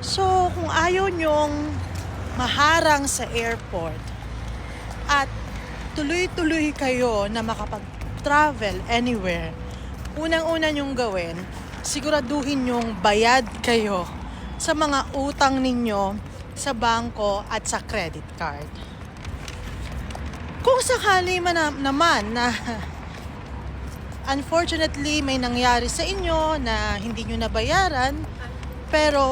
So, kung ayaw nyong maharang sa airport at tuloy-tuloy kayo na makapag-travel anywhere, unang-una nyong gawin, siguraduhin nyong bayad kayo sa mga utang ninyo sa bangko at sa credit card. Kung sakali naman na unfortunately may nangyari sa inyo na hindi nyo nabayaran, pero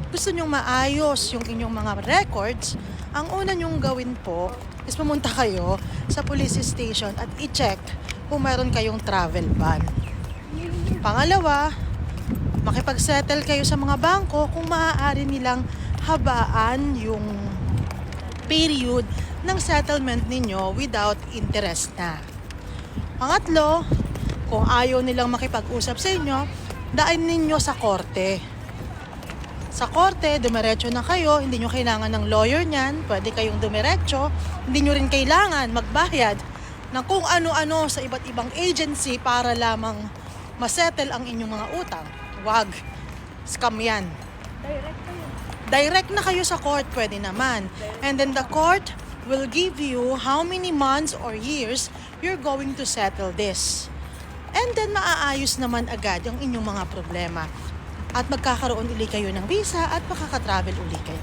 gusto nyong maayos yung inyong mga records, ang una nyong gawin po is pumunta kayo sa police station at i-check kung mayroon kayong travel ban. Pangalawa, makipag-settle kayo sa mga bangko kung maaari nilang habaan yung period ng settlement ninyo without interest na. Pangatlo, kung ayaw nilang makipag-usap sa inyo, daan ninyo sa korte. Sa korte, dumiretso na kayo, hindi nyo kailangan ng lawyer niyan, pwede kayong dumiretso, hindi nyo rin kailangan magbayad ng kung ano-ano sa iba't ibang agency para lamang masettle ang inyong mga utang. Wag, scam yan. Direct na kayo sa court, pwede naman. And then the court will give you how many months or years you're going to settle this. And then maaayos naman agad ang inyong mga problema. At magkakaroon uli kayo ng visa at makaka-travel uli kayo.